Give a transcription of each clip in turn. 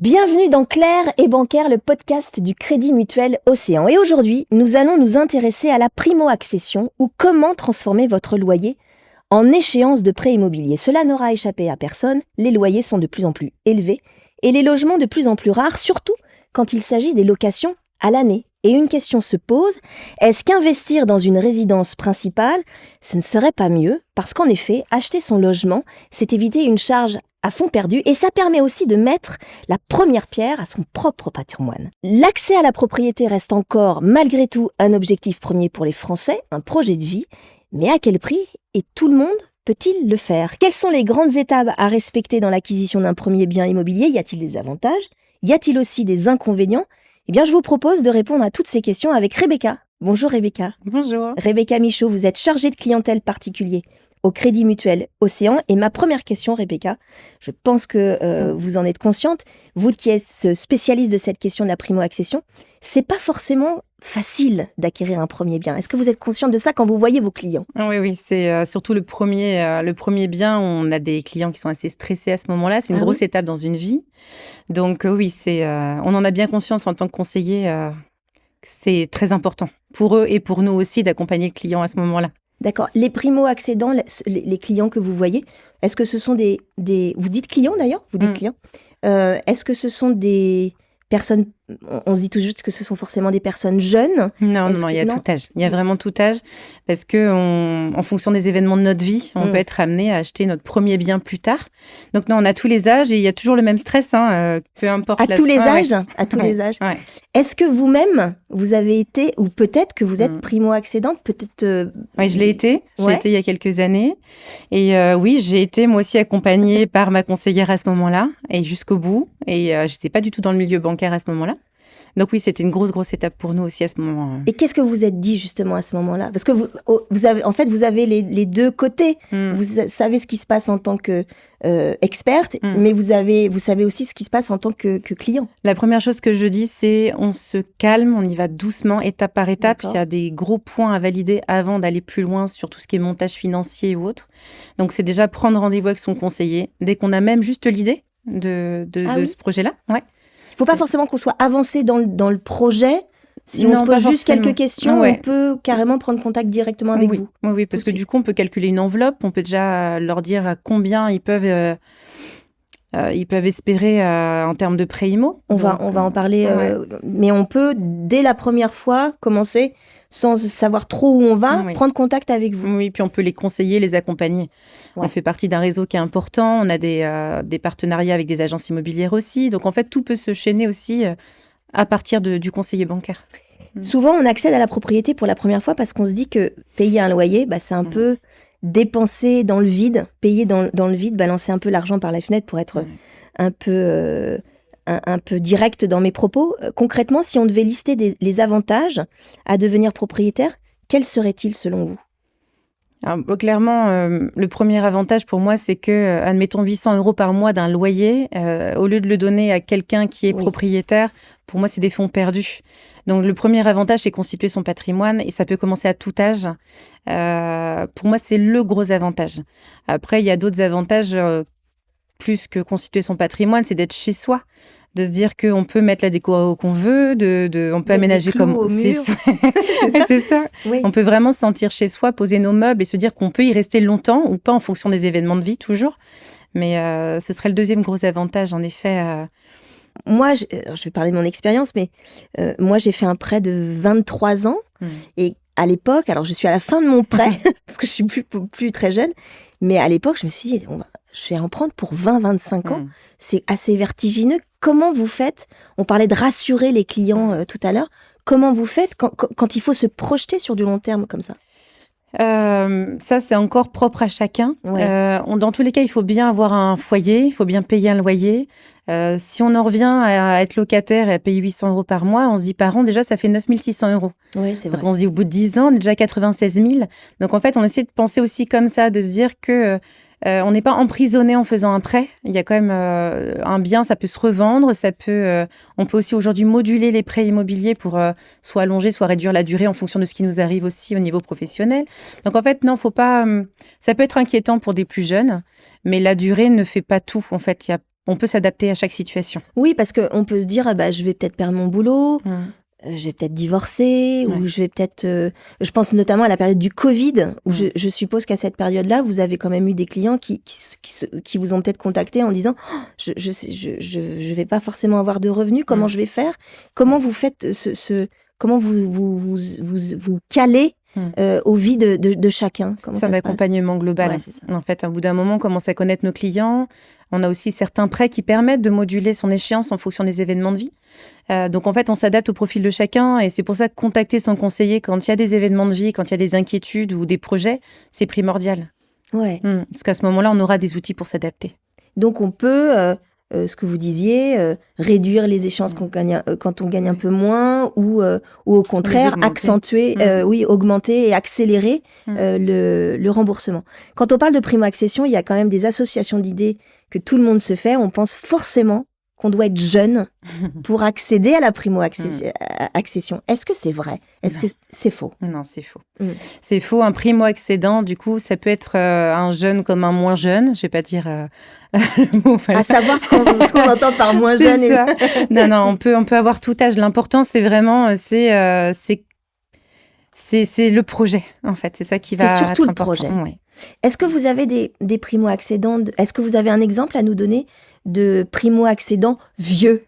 Bienvenue dans Clair et Bancaire, le podcast du Crédit Mutuel Océan. Et aujourd'hui, nous allons nous intéresser à la primo-accession ou comment transformer votre loyer en échéance de prêt immobilier. Cela n'aura échappé à personne, les loyers sont de plus en plus élevés et les logements de plus en plus rares, surtout quand il s'agit des locations à l'année. Et une question se pose, est-ce qu'investir dans une résidence principale, ce ne serait pas mieux? Parce qu'en effet, acheter son logement, c'est éviter une charge à fond perdu et ça permet aussi de mettre la première pierre à son propre patrimoine. L'accès à la propriété reste encore, malgré tout, un objectif premier pour les Français, un projet de vie, mais à quel prix? Et tout le monde peut-il le faire? Quelles sont les grandes étapes à respecter dans l'acquisition d'un premier bien immobilier? Y a-t-il des avantages? Y a-t-il aussi des inconvénients? Eh bien, je vous propose de répondre à toutes ces questions avec Rebecca. Bonjour Rebecca. Bonjour. Rebecca Michaud, vous êtes chargée de clientèle particulier au Crédit Mutuel Océan. Et ma première question, Rebecca, je pense que vous en êtes consciente, vous qui êtes spécialiste de cette question de la primo-accession, c'est pas forcément facile d'acquérir un premier bien. Est-ce que vous êtes consciente de ça quand vous voyez vos clients? Oui, c'est surtout le premier bien. On a des clients qui sont assez stressés à ce moment-là. C'est une grosse étape dans une vie. Donc oui, on en a bien conscience en tant que conseiller. C'est très important pour eux et pour nous aussi d'accompagner le client à ce moment-là. D'accord. Les primo-accédants, les clients que vous voyez, est-ce que ce sont des vous dites clients d'ailleurs? Vous dites clients. Est-ce que ce sont des personnes, on se dit tout juste que ce sont forcément des personnes jeunes? Non, il y a tout âge. Il y a vraiment tout âge parce que en fonction des événements de notre vie, on peut être amené à acheter notre premier bien plus tard. Donc non, on a tous les âges et il y a toujours le même stress, peu importe à tous les âges. À tous les âges. Ouais. Est-ce que vous-même, vous avez été, ou peut-être que vous êtes primo-accédante, peut-être... Oui, je l'ai été. J'ai été il y a quelques années. Et oui, j'ai été moi aussi accompagnée par ma conseillère à ce moment-là et jusqu'au bout. Et j'étais pas du tout dans le milieu bancaire à ce moment-là. Donc oui, c'était une grosse étape pour nous aussi à ce moment. Et qu'est-ce que vous êtes dit justement à ce moment-là? Parce que vous avez les deux côtés. Vous savez ce qui se passe en tant que experte, mais vous savez aussi ce qui se passe en tant que client. La première chose que je dis, c'est on se calme, on y va doucement, étape par étape. Il y a des gros points à valider avant d'aller plus loin sur tout ce qui est montage financier ou autre. Donc c'est déjà prendre rendez-vous avec son conseiller dès qu'on a même juste l'idée de ce projet-là. Ouais. Il ne faut pas forcément qu'on soit avancé dans le projet. Si on se pose juste quelques questions, on peut carrément prendre contact directement avec vous. Oui, parce que du coup, on peut calculer une enveloppe, on peut déjà leur dire à combien ils peuvent espérer en termes de prêt IMO. On va en parler, mais on peut, dès la première fois, commencer sans savoir trop où on va, prendre contact avec vous. Oui, puis on peut les conseiller, les accompagner. Ouais. On fait partie d'un réseau qui est important, on a des partenariats avec des agences immobilières aussi. Donc en fait, tout peut se chaîner aussi à partir du conseiller bancaire. Souvent, on accède à la propriété pour la première fois parce qu'on se dit que payer un loyer, c'est un peu dépenser dans le vide, payer dans le vide, balancer un peu l'argent par la fenêtre pour être un peu direct dans mes propos. Concrètement, si on devait lister les avantages à devenir propriétaire, quels seraient-ils selon vous? Alors, clairement, le premier avantage pour moi, c'est que, admettons 800 € par mois d'un loyer, au lieu de le donner à quelqu'un qui est propriétaire, pour moi, c'est des fonds perdus. Donc, le premier avantage, c'est constituer son patrimoine et ça peut commencer à tout âge. Pour moi, c'est le gros avantage. Après, il y a d'autres avantages plus que constituer son patrimoine, c'est d'être chez soi. De se dire qu'on peut mettre la déco qu'on veut, on peut aménager comme c'est ça. Oui. On peut vraiment se sentir chez soi, poser nos meubles et se dire qu'on peut y rester longtemps ou pas en fonction des événements de vie toujours. Mais ce serait le deuxième gros avantage, en effet. Moi, je vais parler de mon expérience, mais moi, j'ai fait un prêt de 23 ans. Et à l'époque, alors je suis à la fin de mon prêt, parce que je suis plus très jeune, mais à l'époque, je me suis dit, je vais en prendre pour 20-25 ans. C'est assez vertigineux. Comment vous faites? On parlait de rassurer les clients tout à l'heure. Comment vous faites quand il faut se projeter sur du long terme comme ça? Ça, c'est encore propre à chacun. Dans tous les cas, il faut bien avoir un foyer, il faut bien payer un loyer. Si on en revient à être locataire et à payer 800 € par mois, on se dit par an, déjà, ça fait 9 600 €. Oui, c'est vrai. Donc, on se dit au bout de 10 ans, on est déjà 96 000. Donc, en fait, on essaie de penser aussi comme ça, de se dire que on n'est pas emprisonné en faisant un prêt. Il y a quand même un bien, ça peut se revendre, on peut aussi aujourd'hui moduler les prêts immobiliers pour soit allonger, soit réduire la durée en fonction de ce qui nous arrive aussi au niveau professionnel. Donc en fait, non, faut pas. Ça peut être inquiétant pour des plus jeunes, mais la durée ne fait pas tout. En fait, il y a on peut s'adapter à chaque situation. Oui, parce qu'on peut se dire, je vais peut-être perdre mon boulot, je vais peut-être divorcer, ou je vais peut-être... je pense notamment à la période du Covid, où je suppose qu'à cette période-là, vous avez quand même eu des clients qui vous ont peut-être contacté en disant je vais pas forcément avoir de revenus, comment je vais faire? Comment vous faites comment vous calez au vie de chacun? C'est un accompagnement global. Ouais, c'est ça. En fait, au bout d'un moment, on commence à connaître nos clients. On a aussi certains prêts qui permettent de moduler son échéance en fonction des événements de vie. Donc, en fait, on s'adapte au profil de chacun. Et c'est pour ça que contacter son conseiller quand il y a des événements de vie, quand il y a des inquiétudes ou des projets, c'est primordial. Ouais. Parce qu'à ce moment-là, on aura des outils pour s'adapter. Donc, on peut... ce que vous disiez, réduire les échéances quand on gagne un peu moins, ou au contraire accentuer, augmenter et accélérer le remboursement. Quand on parle de primo-accession, il y a quand même des associations d'idées que tout le monde se fait. On pense forcément qu'on doit être jeune pour accéder à la primo-accession. Est-ce que c'est vrai? Est-ce que c'est faux? Non, c'est faux. C'est faux. Un primo-accédant, du coup, ça peut être un jeune comme un moins jeune. Je vais pas dire le mot. À savoir ce qu'on entend par moins jeune. Non, on peut avoir tout âge. L'important, c'est vraiment, c'est le projet, en fait. C'est ça qui va être important. C'est surtout le projet. Ouais. Est-ce que vous avez des primo-accédants? Est-ce que vous avez un exemple à nous donner de primo-accédants vieux?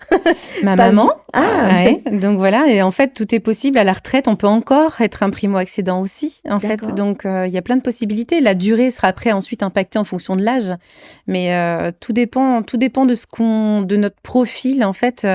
Ma maman. Ouais. Donc voilà, et en fait, tout est possible. À la retraite, on peut encore être un primo-accédant aussi, en fait. Donc, il y a plein de possibilités. La durée sera après ensuite impactée en fonction de l'âge. Mais tout dépend de notre profil, en fait.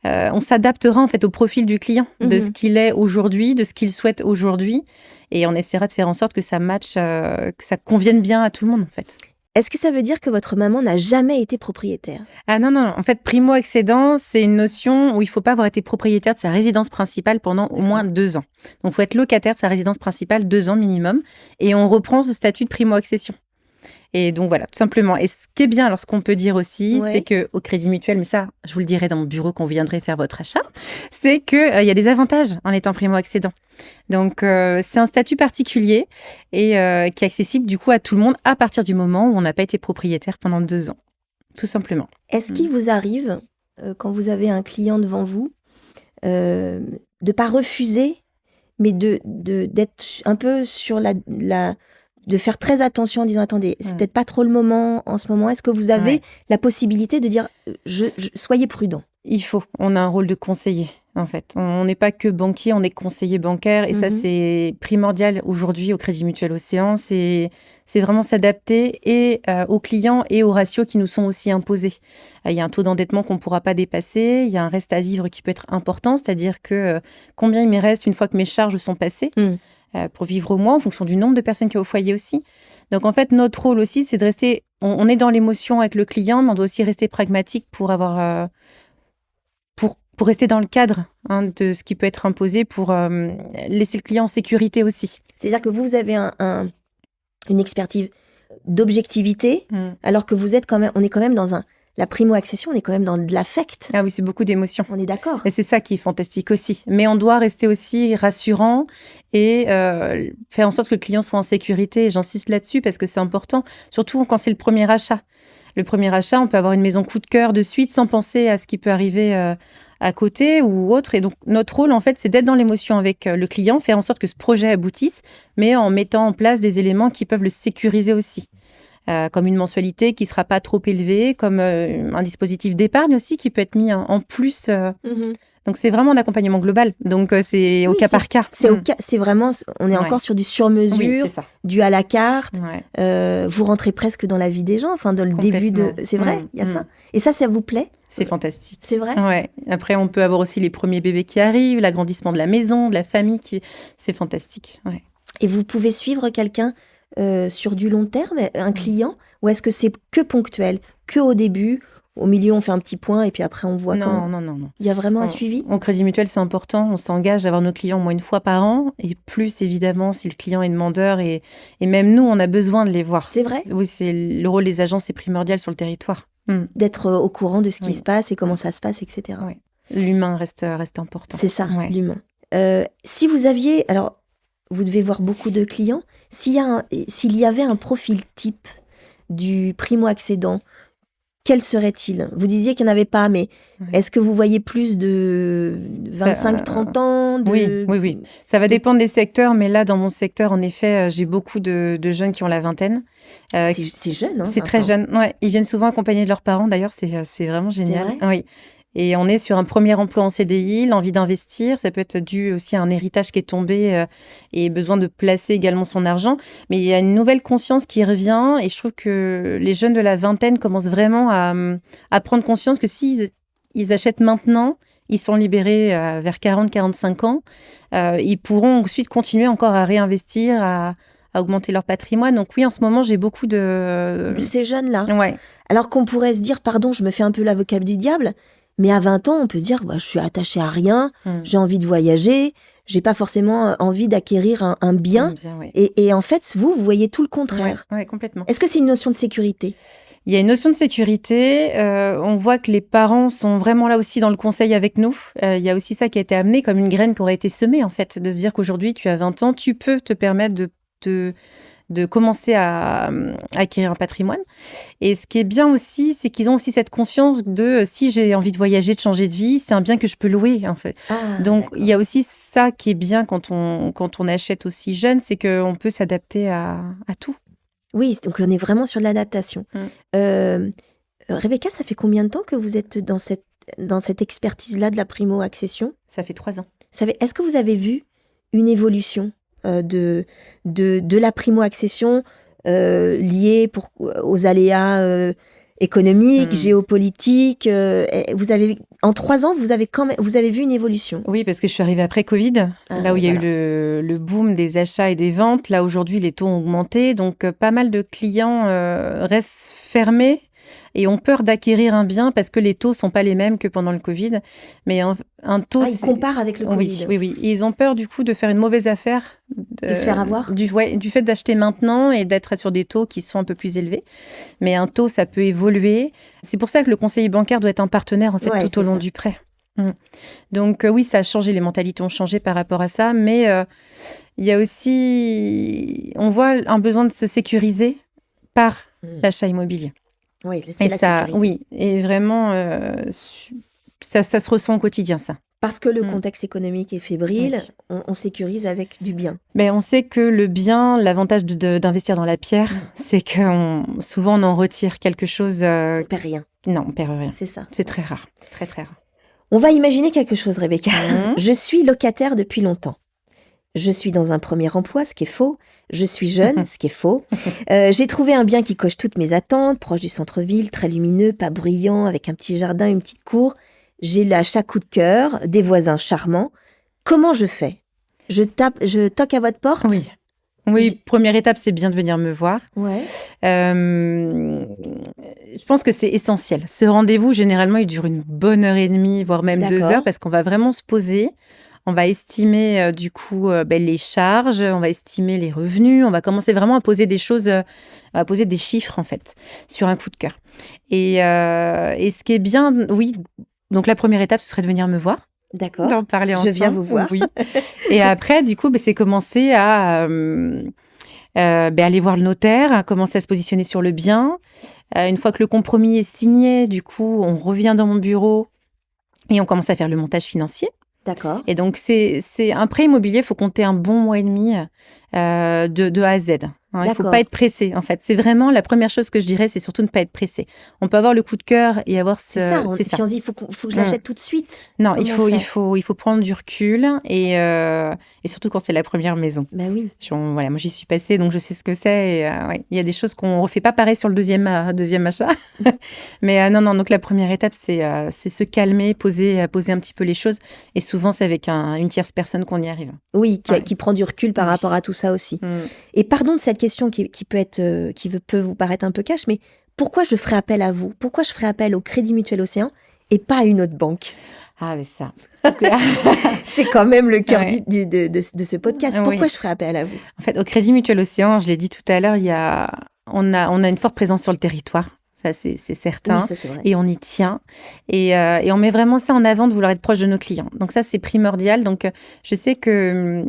On s'adaptera en fait au profil du client, de ce qu'il est aujourd'hui, de ce qu'il souhaite aujourd'hui, et on essaiera de faire en sorte que ça matche, que ça convienne bien à tout le monde en fait. Est-ce que ça veut dire que votre maman n'a jamais été propriétaire? Ah non. En fait, primo-accédant, c'est une notion où il ne faut pas avoir été propriétaire de sa résidence principale pendant au moins 2 ans. Donc, il faut être locataire de sa résidence principale 2 ans minimum, et on reprend ce statut de primo-accession. Et donc voilà, tout simplement. Et ce qui est bien, alors ce qu'on peut dire aussi, c'est qu'au Crédit Mutuel, mais ça, je vous le dirai dans mon bureau quand vous viendrez faire votre achat, c'est qu'il y a des avantages en étant primo-accédant. Donc, c'est un statut particulier et qui est accessible du coup à tout le monde à partir du moment où on n'a pas été propriétaire pendant 2 ans, tout simplement. Est-ce qu'il vous arrive, quand vous avez un client devant vous, de ne pas refuser, mais d'être un peu sur de faire très attention en disant attendez, c'est peut-être pas trop le moment en ce moment. Est-ce que vous avez la possibilité de dire soyez prudent? On a un rôle de conseiller en fait. On n'est pas que banquier, on est conseiller bancaire et ça c'est primordial aujourd'hui au Crédit Mutuel Océan. C'est vraiment s'adapter et aux clients et aux ratios qui nous sont aussi imposés. Il y a un taux d'endettement qu'on ne pourra pas dépasser, il y a un reste à vivre qui peut être important, c'est-à-dire que combien il me reste une fois que mes charges sont passées. Pour vivre au mois, en fonction du nombre de personnes qu'il y a au foyer aussi. Donc, en fait, notre rôle aussi, c'est de rester... On est dans l'émotion avec le client, mais on doit aussi rester pragmatique pour avoir... pour rester dans le cadre de ce qui peut être imposé, pour laisser le client en sécurité aussi. C'est-à-dire que vous avez une expertise d'objectivité, alors que on est quand même dans la primo-accession, on est quand même dans de l'affect. Ah oui, c'est beaucoup d'émotions. On est d'accord. Et c'est ça qui est fantastique aussi. Mais on doit rester aussi rassurant et faire en sorte que le client soit en sécurité. Et j'insiste là-dessus parce que c'est important, surtout quand c'est le premier achat. Le premier achat, on peut avoir une maison coup de cœur de suite sans penser à ce qui peut arriver à côté ou autre. Et donc, notre rôle, en fait, c'est d'être dans l'émotion avec le client, faire en sorte que ce projet aboutisse, mais en mettant en place des éléments qui peuvent le sécuriser aussi. Comme une mensualité qui ne sera pas trop élevée, comme un dispositif d'épargne aussi qui peut être mis en plus. Donc, c'est vraiment un accompagnement global. Donc, c'est au cas par cas. C'est vraiment, on est encore sur du sur-mesure, du à la carte. Vous rentrez presque dans la vie des gens, enfin, dans le début de... C'est vrai, il y a ça. Et ça vous plaît? C'est fantastique. C'est vrai? Ouais. Après, on peut avoir aussi les premiers bébés qui arrivent, l'agrandissement de la maison, de la famille. C'est fantastique. Ouais. Et vous pouvez suivre quelqu'un sur du long terme, un client, ou est-ce que c'est que ponctuel, que au début, au milieu on fait un petit point et puis après on voit comment... Non. Il y a vraiment un suivi? Au Crédit Mutuel, c'est important, on s'engage à avoir nos clients au moins une fois par an, et plus évidemment si le client est demandeur, et même nous, on a besoin de les voir. C'est vrai? Oui, le rôle des agents, c'est primordial sur le territoire. D'être au courant de ce qui se passe et comment ça se passe, etc. Oui. L'humain reste important. C'est ça, l'humain. Si vous aviez... Alors, vous devez voir beaucoup de clients. S'il y avait un profil type du primo-accédant, quel serait-il? Vous disiez qu'il n'y en avait pas, mais est-ce que vous voyez plus de 25-30 ans Oui. Ça va dépendre des secteurs, mais là, dans mon secteur, en effet, j'ai beaucoup de jeunes qui ont la vingtaine. C'est jeune, hein? C'est très jeune. Ouais, ils viennent souvent accompagnés de leurs parents, d'ailleurs, c'est vraiment génial. C'est vrai? Oui. Et on est sur un premier emploi en CDI, l'envie d'investir. Ça peut être dû aussi à un héritage qui est tombé et besoin de placer également son argent. Mais il y a une nouvelle conscience qui revient et je trouve que les jeunes de la vingtaine commencent vraiment à prendre conscience que s'ils achètent maintenant, ils sont libérés vers 40-45 ans. Ils pourront ensuite continuer encore à réinvestir, à augmenter leur patrimoine. Donc oui, en ce moment, j'ai beaucoup de ces jeunes-là. Ouais. Alors qu'on pourrait se dire, pardon, je me fais un peu l'avocat du diable, mais à 20 ans, on peut se dire, je suis attachée à rien, j'ai envie de voyager, j'ai pas forcément envie d'acquérir un bien. Ouais. Et en fait, vous voyez tout le contraire. Ouais, complètement. Est-ce que c'est une notion de sécurité ? Il y a une notion de sécurité. On voit que les parents sont vraiment là aussi dans le conseil avec nous. Il y a aussi ça qui a été amené comme une graine qui aurait été semée, en fait, de se dire qu'aujourd'hui, tu as 20 ans, tu peux te permettre de commencer à acquérir un patrimoine. Et ce qui est bien aussi, c'est qu'ils ont aussi cette conscience de si j'ai envie de voyager, de changer de vie, c'est un bien que je peux louer, en fait. Donc, d'accord. Il y a aussi ça qui est bien quand on achète aussi jeune, c'est qu'on peut s'adapter à tout. Oui, donc on est vraiment sur l'adaptation. Rebecca, ça fait combien de temps que vous êtes dans cette expertise-là de la primo-accession ? Ça fait 3 ans. Est-ce que vous avez vu une évolution de la primo-accession liée aux aléas économiques, géopolitiques. En 3 ans, vous avez vu une évolution. Oui, parce que je suis arrivée après Covid, là où il y a eu le boom des achats et des ventes. Là, aujourd'hui, les taux ont augmenté. Donc, pas mal de clients restent fermés et ont peur d'acquérir un bien parce que les taux ne sont pas les mêmes que pendant le Covid. Mais un taux... ils comparent avec le Covid. Oui. Et ils ont peur du coup de faire une mauvaise affaire. De se faire avoir du fait d'acheter maintenant et d'être sur des taux qui sont un peu plus élevés. Mais un taux, ça peut évoluer. C'est pour ça que le conseiller bancaire doit être un partenaire en fait, tout au long du prêt. Donc oui, ça a changé, les mentalités ont changé par rapport à ça. Mais il y a aussi... On voit un besoin de se sécuriser par l'achat immobilier. Oui, c'est sécurité. Oui, et vraiment, ça se ressent au quotidien, ça. Parce que le contexte économique est fébrile, on sécurise avec du bien. Mais on sait que le bien, l'avantage d'investir dans la pierre, c'est que souvent on en retire quelque chose. On perd rien. Non, on perd rien. C'est ça. C'est très rare, très très rare. On va imaginer quelque chose, Rebecca. Je suis locataire depuis longtemps. Je suis dans un premier emploi, ce qui est faux. Je suis jeune, ce qui est faux. J'ai trouvé un bien qui coche toutes mes attentes, proche du centre-ville, très lumineux, pas bruyant, avec un petit jardin, une petite cour. J'ai l'achat coup de cœur, des voisins charmants. Comment je fais ? Je toque à votre porte ? Oui, première étape, c'est bien de venir me voir. Ouais. Je pense que c'est essentiel. Ce rendez-vous, généralement, il dure une bonne heure et demie, voire même 2 heures, parce qu'on va vraiment se poser. On va estimer du coup les charges, on va estimer les revenus, on va commencer vraiment à poser des choses, à poser des chiffres en fait, sur un coup de cœur. Et ce qui est bien, oui, donc la première étape, ce serait de venir me voir. D'accord. D'en parler ensemble. Je viens vous voir. Oui. Et après, du coup, c'est commencer à aller voir le notaire, à commencer à se positionner sur le bien. Une fois que le compromis est signé, du coup, on revient dans mon bureau et on commence à faire le montage financier. D'accord. Et donc, c'est un prêt immobilier, il faut compter un bon mois et demi de A à Z. Il ne faut pas être pressé, en fait. C'est vraiment la première chose que je dirais, c'est surtout ne pas être pressé. On peut avoir le coup de cœur et avoir c'est ça. Puis on dit, il faut que je l'achète tout de suite. Non, il faut prendre du recul et surtout quand c'est la première maison. Bah oui. Moi, j'y suis passée, donc je sais ce que c'est. Et, il y a des choses qu'on ne refait pas pareil sur le deuxième achat. Mais non, donc la première étape, c'est se calmer, poser un petit peu les choses. Et souvent, c'est avec une tierce personne qu'on y arrive. Oui, qui prend du recul par rapport à tout ça aussi. Et pardon de cette question qui peut vous paraître un peu cash, mais pourquoi je ferais appel à vous ? Pourquoi je ferais appel au Crédit Mutuel Océan et pas à une autre banque ? Ah, mais ça. C'est quand même le cœur de ce podcast. Pourquoi je ferais appel à vous ? En fait, au Crédit Mutuel Océan, je l'ai dit tout à l'heure, on a une forte présence sur le territoire. Ça, c'est certain. Oui, ça, c'est vrai. Et on y tient. Et on met vraiment ça en avant de vouloir être proche de nos clients. Donc ça, c'est primordial. Donc, je sais que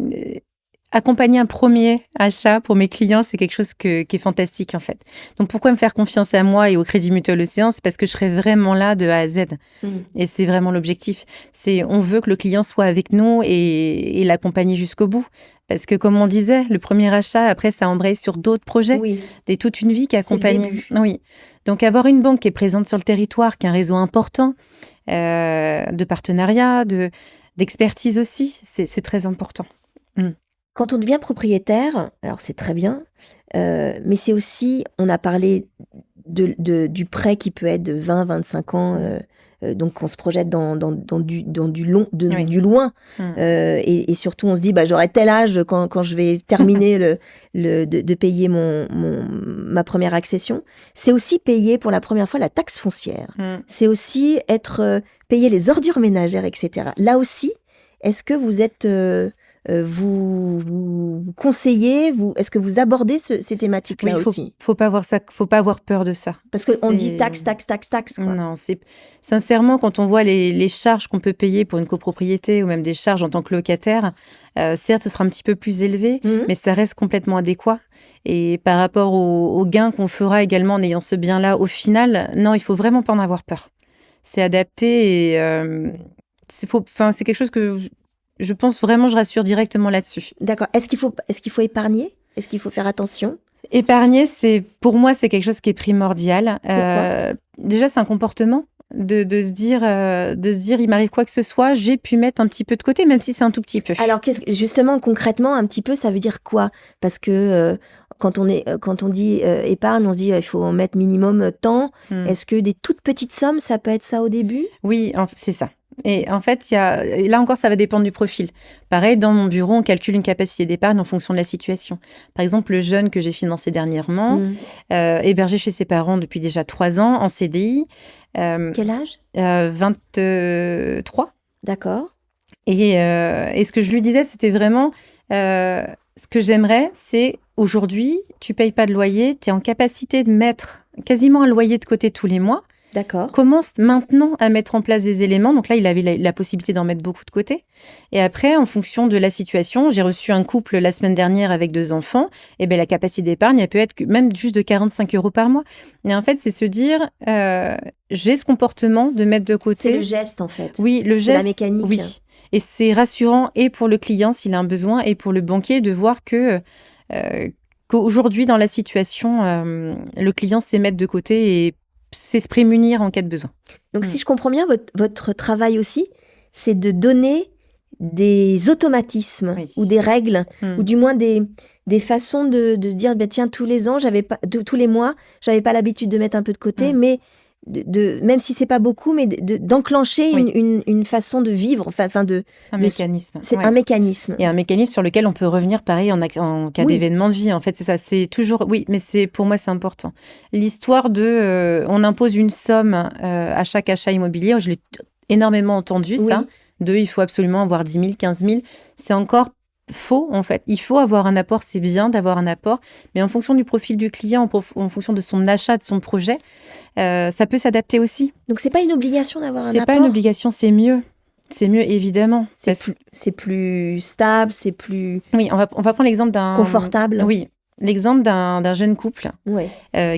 accompagner un premier achat pour mes clients, c'est quelque chose qui est fantastique en fait. Donc pourquoi me faire confiance à moi et au Crédit Mutuel Océan? C'est parce que je serai vraiment là de A à Z. Et c'est vraiment l'objectif. On veut que le client soit avec nous et l'accompagner jusqu'au bout. Parce que comme on disait, le premier achat, après, ça embraye sur d'autres projets. Oui. Et toute une vie qui accompagne. C'est le début. Oui. Donc avoir une banque qui est présente sur le territoire, qui a un réseau important de partenariat, d'expertise aussi, c'est très important. Quand on devient propriétaire, alors c'est très bien, mais c'est aussi, on a parlé du prêt qui peut être de 20, 25 ans, donc on se projette dans du loin. Et surtout, on se dit, j'aurai tel âge quand je vais terminer de payer ma première accession. C'est aussi payer pour la première fois la taxe foncière. C'est aussi payer les ordures ménagères, etc. Là aussi, est-ce que vous êtes... vous conseillez, est-ce que vous abordez ces thématiques-là aussi? Faut pas avoir peur de ça. Parce qu'on dit taxe, quoi. Non, sincèrement, quand on voit les charges qu'on peut payer pour une copropriété ou même des charges en tant que locataire, certes, ce sera un petit peu plus élevé, mais ça reste complètement adéquat. Et par rapport aux gains qu'on fera également en ayant ce bien-là, au final, non, il faut vraiment pas en avoir peur. C'est adapté et c'est quelque chose que je pense vraiment, je rassure directement là-dessus. D'accord. Est-ce qu'il faut épargner? Est-ce qu'il faut faire attention? Épargner, pour moi, c'est quelque chose qui est primordial. Pourquoi? Déjà, c'est un comportement de se dire, il m'arrive quoi que ce soit, j'ai pu mettre un petit peu de côté, même si c'est un tout petit peu. Alors, justement, concrètement, un petit peu, ça veut dire quoi? Parce que quand on dit épargne, on se dit il faut en mettre minimum tant. Est-ce que des toutes petites sommes, ça peut être ça au début? Oui, c'est ça. Et en fait, là encore, ça va dépendre du profil. Pareil, dans mon bureau, on calcule une capacité d'épargne en fonction de la situation. Par exemple, le jeune que j'ai financé dernièrement, hébergé chez ses parents depuis déjà 3 ans, en CDI. Quel âge? 23. D'accord. Et ce que je lui disais, c'était vraiment... ce que j'aimerais, c'est aujourd'hui, tu payes pas de loyer, tu es en capacité de mettre quasiment un loyer de côté tous les mois. D'accord. Commence maintenant à mettre en place des éléments. Donc là, il avait la possibilité d'en mettre beaucoup de côté. Et après, en fonction de la situation, j'ai reçu un couple la semaine dernière avec 2 enfants. Et bien, la capacité d'épargne, elle peut être même juste de 45 € par mois. Et en fait, c'est se dire, j'ai ce comportement de mettre de côté. C'est le geste, en fait. Oui, le geste. C'est la mécanique. Oui. Et c'est rassurant et pour le client s'il a un besoin et pour le banquier de voir qu'aujourd'hui, dans la situation, le client sait mettre de côté et c'est se prémunir en cas de besoin. Donc, si je comprends bien, votre travail aussi, c'est de donner des automatismes ou des règles, ou du moins des façons de se dire, tiens, tous les mois, j'avais pas l'habitude de mettre un peu de côté, mais même si c'est pas beaucoup, mais d'enclencher une façon de vivre, mécanisme. C'est un mécanisme. Et un mécanisme sur lequel on peut revenir pareil en cas d'événement de vie. En fait, c'est ça. C'est toujours, mais pour moi, c'est important. L'histoire on impose une somme à chaque achat immobilier. Je l'ai énormément entendu, ça. Il faut absolument avoir 10 000, 15 000. C'est encore faux, en fait. Il faut avoir un apport, c'est bien d'avoir un apport, mais en fonction du profil du client, en fonction de son achat, de son projet, ça peut s'adapter aussi. Donc, c'est pas une obligation d'avoir un apport? C'est pas une obligation, c'est mieux. C'est mieux, évidemment. C'est plus stable, c'est plus... Oui, on va prendre l'exemple d'un... Confortable. Oui, l'exemple d'un jeune couple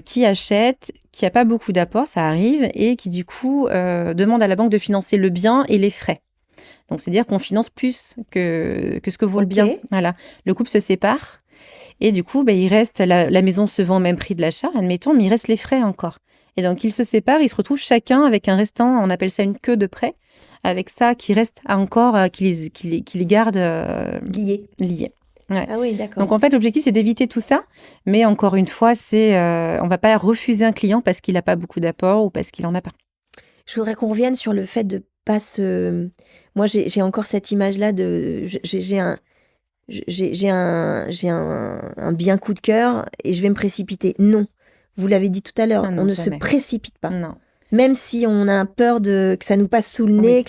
qui achète, qui n'a pas beaucoup d'apport, ça arrive, et qui, du coup, demande à la banque de financer le bien et les frais. Donc, c'est-à-dire qu'on finance plus que ce que vaut le bien. Voilà. Le couple se sépare et du coup, il reste, la maison se vend au même prix de l'achat, admettons, mais il reste les frais encore. Et donc, ils se séparent, ils se retrouvent chacun avec un restant, on appelle ça une queue de prêt, avec ça qui reste encore, qui les garde liés. Ouais. Ah oui, d'accord. Donc, en fait, l'objectif, c'est d'éviter tout ça. Mais encore une fois, on ne va pas refuser un client parce qu'il n'a pas beaucoup d'apport ou parce qu'il n'en a pas. Je voudrais qu'on revienne sur le fait de pas se... Moi, j'ai encore cette image-là de... J'ai un bien coup de cœur et je vais me précipiter. Non. Vous l'avez dit tout à l'heure, on ne se précipite pas. Non. Même si on a peur que ça nous passe sous le nez,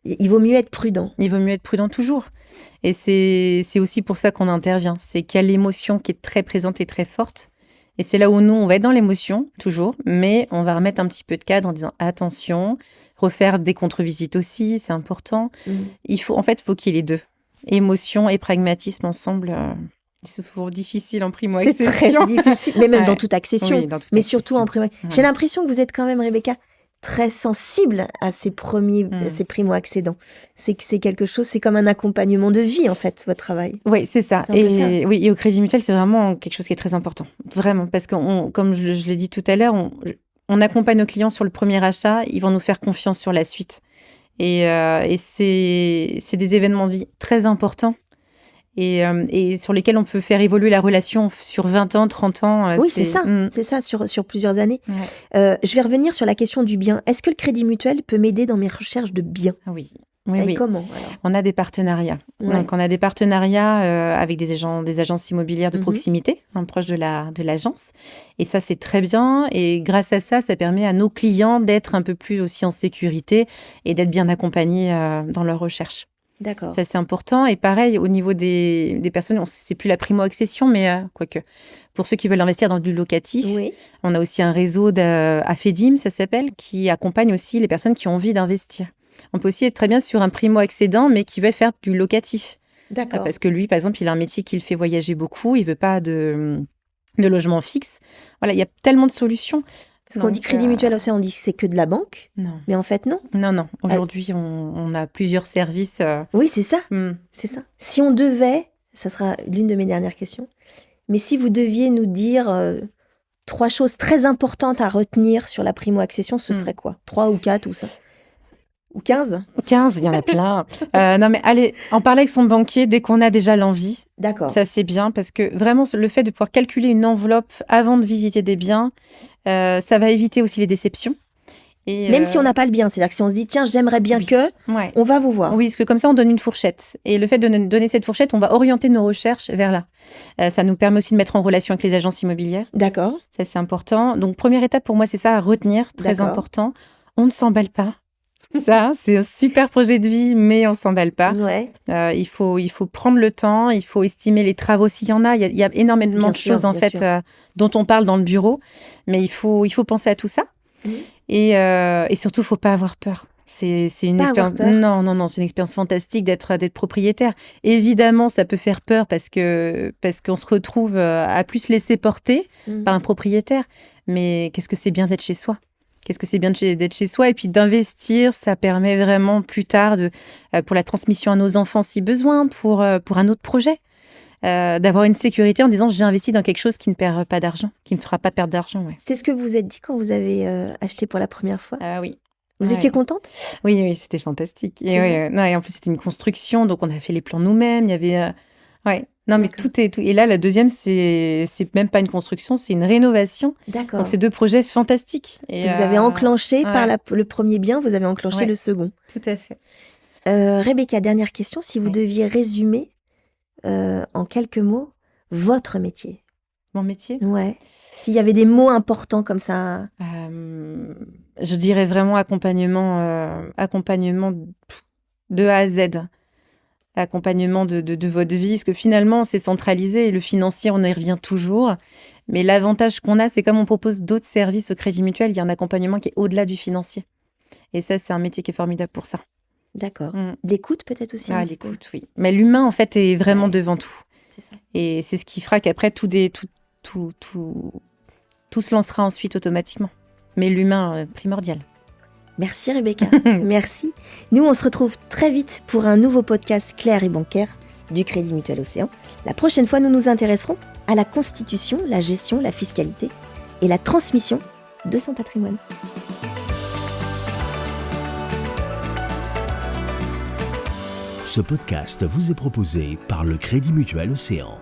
il vaut mieux être prudent. Il vaut mieux être prudent toujours. Et c'est aussi pour ça qu'on intervient. C'est qu'il y a l'émotion qui est très présente et très forte. Et c'est là où nous, on va être dans l'émotion, toujours, mais on va remettre un petit peu de cadre en disant attention, refaire des contre-visites aussi, c'est important. Il faut qu'il y ait les deux. émotion et pragmatisme ensemble. C'est souvent difficile en primo-accession. C'est très difficile, mais même dans toute accession. Oui, dans toute mais accession. surtout en primo-accession. J'ai l'impression que vous êtes quand même, Rebecca, très sensible à ces primo-accédants. C'est quelque chose, c'est comme un accompagnement de vie, en fait, votre travail. Oui, c'est ça. Et au Crédit Mutuel, c'est vraiment quelque chose qui est très important. Vraiment, parce que comme je l'ai dit tout à l'heure, on accompagne nos clients sur le premier achat, ils vont nous faire confiance sur la suite. Et c'est des événements de vie très importants. Et sur lesquels on peut faire évoluer la relation sur 20 ans, 30 ans. Oui, c'est ça, sur plusieurs années. Ouais. Je vais revenir sur la question du bien. Est-ce que le Crédit Mutuel peut m'aider dans mes recherches de biens ? Oui. Et comment alors ? On a des partenariats. Ouais. Donc, on a des partenariats avec des agences immobilières de proximité, proches de l'agence. Et ça, c'est très bien. Et grâce à ça, ça permet à nos clients d'être un peu plus aussi en sécurité et d'être bien accompagnés dans leurs recherches. D'accord. Ça, c'est important. Et pareil, au niveau des personnes, c'est plus la primo-accession, mais quoique, pour ceux qui veulent investir dans du locatif, on a aussi un réseau d'Afedim, ça s'appelle, qui accompagne aussi les personnes qui ont envie d'investir. On peut aussi être très bien sur un primo-accédant, mais qui veut faire du locatif. D'accord. Parce que lui, par exemple, il a un métier qui le fait voyager beaucoup, il veut pas de logement fixe. Voilà, il y a tellement de solutions. Parce qu'on dit Crédit Mutuel Océan, on dit que c'est que de la banque. Non. Mais en fait, non. Non. Aujourd'hui, on a plusieurs services. Oui, c'est ça. C'est ça. Si on devait, ça sera l'une de mes dernières questions, mais si vous deviez nous dire 3 choses très importantes à retenir sur la primo-accession, ce serait quoi ? 3 ou 4 ou 5 ? Ou 15 ? 15, il y en a plein. Non, mais allez, en parler avec son banquier dès qu'on a déjà l'envie. D'accord. Ça, c'est bien parce que vraiment, le fait de pouvoir calculer une enveloppe avant de visiter des biens, ça va éviter aussi les déceptions. Et même si on n'a pas le bien, c'est-à-dire que si on se dit, tiens, j'aimerais bien on va vous voir. Oui, parce que comme ça, on donne une fourchette. Et le fait de donner cette fourchette, on va orienter nos recherches vers là. Ça nous permet aussi de mettre en relation avec les agences immobilières. D'accord. Ça, c'est important. Donc, première étape, pour moi, c'est ça à retenir, très important. On ne s'emballe pas. Ça, c'est un super projet de vie, mais on ne s'emballe pas. Ouais. Il faut prendre le temps, il faut estimer les travaux s'il y en a. Il y a énormément de choses, en fait, dont on parle dans le bureau. Mais il faut penser à tout ça. Et surtout, il ne faut pas avoir peur. C'est une expérience. Non, c'est une expérience fantastique d'être propriétaire. Évidemment, ça peut faire peur parce qu'on se retrouve à plus se laisser porter par un propriétaire. Mais qu'est-ce que c'est bien d'être chez soi ? Qu'est-ce que c'est bien d'être chez soi ? Et puis d'investir, ça permet vraiment plus tard pour la transmission à nos enfants si besoin, pour un autre projet. D'avoir une sécurité en disant j'ai investi dans quelque chose qui ne perd pas d'argent, qui ne me fera pas perdre d'argent. Ouais. C'est ce que vous vous êtes dit quand vous avez acheté pour la première fois ? Oui. Vous étiez contente ? Oui, c'était fantastique. Et en plus, c'était une construction, donc on a fait les plans nous-mêmes. Il y avait... Non, mais tout est... Et là, la deuxième, c'est même pas une construction, c'est une rénovation. D'accord. Donc, c'est 2 projets fantastiques. Et vous avez enclenché par le premier bien, vous avez enclenché le second. Tout à fait. Rebecca, dernière question. Si vous deviez résumer en quelques mots votre métier. Mon métier ? Ouais. S'il y avait des mots importants comme ça. Je dirais vraiment accompagnement de A à Z. Accompagnement de votre vie, parce que finalement, c'est centralisé et le financier, on y revient toujours. Mais l'avantage qu'on a, c'est comme on propose d'autres services au Crédit Mutuel, il y a un accompagnement qui est au-delà du financier. Et ça, c'est un métier qui est formidable pour ça. D'accord. L'écoute peut-être aussi un petit peu. L'écoute, oui. Mais l'humain, en fait, est vraiment devant tout. C'est ça. Et c'est ce qui fera qu'après, tout se lancera ensuite automatiquement. Mais l'humain, primordial. Merci Rebecca, merci. Nous, on se retrouve très vite pour un nouveau podcast Clair et bancaire du Crédit Mutuel Océan. La prochaine fois, nous nous intéresserons à la constitution, la gestion, la fiscalité et la transmission de son patrimoine. Ce podcast vous est proposé par le Crédit Mutuel Océan.